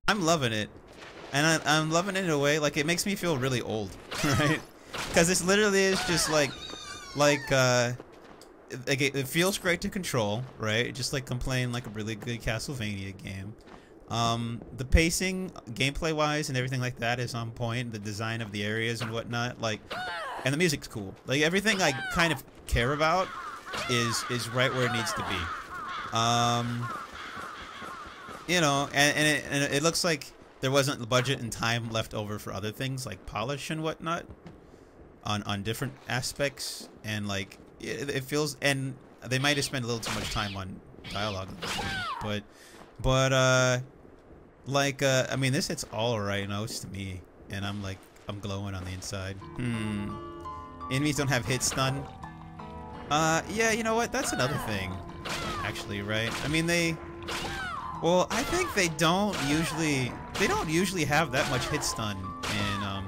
I'm loving it, and I'm loving it in a way like it makes me feel really old, right? Because this literally is just like it feels great to control, right? Just like playing like a really good Castlevania game. The pacing, gameplay wise, and everything like that is on point. The design of the areas and whatnot, like, and the music's cool. Like everything I kind of care about is right where it needs to be. You know, and it looks like there wasn't the budget and time left over for other things like polish and whatnot on different aspects, and like it feels, and they might have spent a little too much time on dialogue, but like I mean, this hits all right notes to me, and I'm glowing on the inside. Enemies don't have hit stun. Yeah, you know what? That's another thing, actually, right? I mean, well, I think they don't usually have that much hit stun, and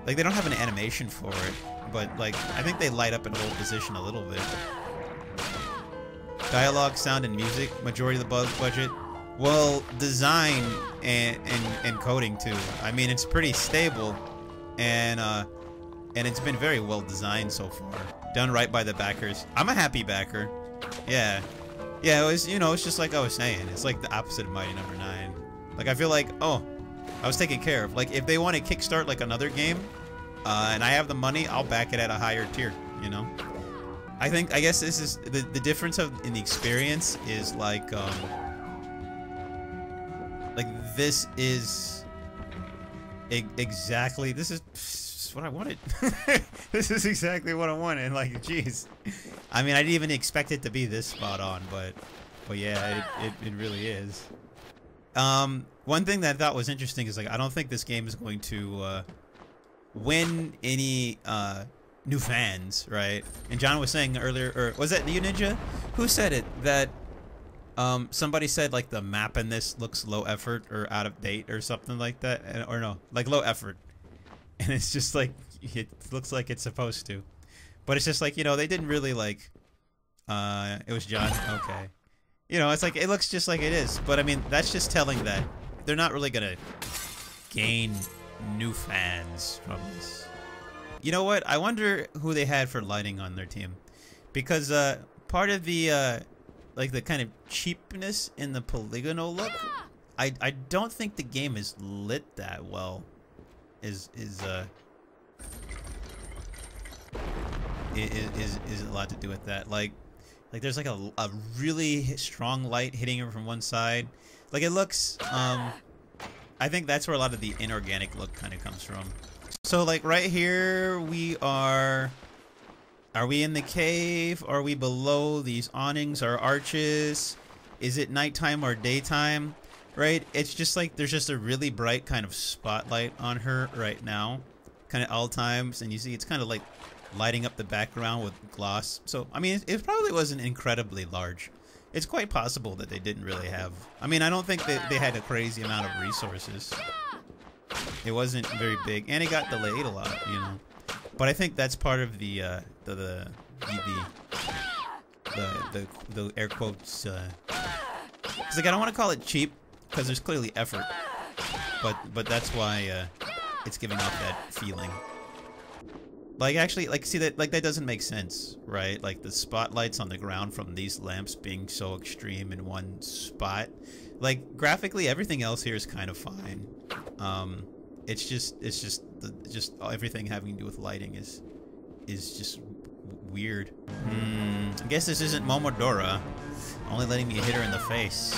like they don't have an animation for it, but like I think they light up and hold position a little bit. Dialogue, sound, and music, majority of the budget. Well, design and coding too. I mean, it's pretty stable, and it's been very well designed so far. Done right by the backers. I'm a happy backer. Yeah. Yeah, it was, you know, it's just like I was saying. It's like the opposite of Mighty Number 9. Like, I feel like, oh, I was taken care of. Like, if they want to kickstart, like, another game, and I have the money, I'll back it at a higher tier, you know? I guess this is, the difference in the experience is, like this is exactly, this is what I wanted. This is exactly what I wanted. Like, jeez. I mean, I didn't even expect it to be this spot on, but yeah, it really is. One thing that I thought was interesting is, like, I don't think this game is going to win any new fans, right? And John was saying earlier, or was that you, Ninja? Who said it? That somebody said, like, the map in this looks low effort or out of date or something like that, or no, like low effort. And it's just like, it looks like it's supposed to. But it's just like, you know, they didn't really like, it was John, okay. You know, it's like, it looks just like it is. But I mean, that's just telling that they're not really gonna gain new fans from this. You know what? I wonder who they had for lighting on their team. Because part of the, like the kind of cheapness in the polygonal look, I don't think the game is lit that well. Is a lot to do with that. Like there's like a really strong light hitting him from one side. Like it looks, I think that's where a lot of the inorganic look kind of comes from. So like right here we are we in the cave? Are we below these awnings or arches? Is it nighttime or daytime? Right? It's just like there's just a really bright kind of spotlight on her right now, kind of all times, and you see it's kind of like lighting up the background with gloss. So I mean, it probably wasn't incredibly large. It's quite possible that they didn't really have, I mean, I don't think they had a crazy amount of resources. It wasn't very big, and it got delayed a lot, you know. But I think that's part of the air quotes. Cause like I don't want to call it cheap, because there's clearly effort, but that's why it's giving off that feeling. Like actually, like see that, like that doesn't make sense, right? Like the spotlights on the ground from these lamps being so extreme in one spot. Like graphically, everything else here is kind of fine. It's just everything having to do with lighting is just weird. I guess this isn't Momodora, only letting me hit her in the face.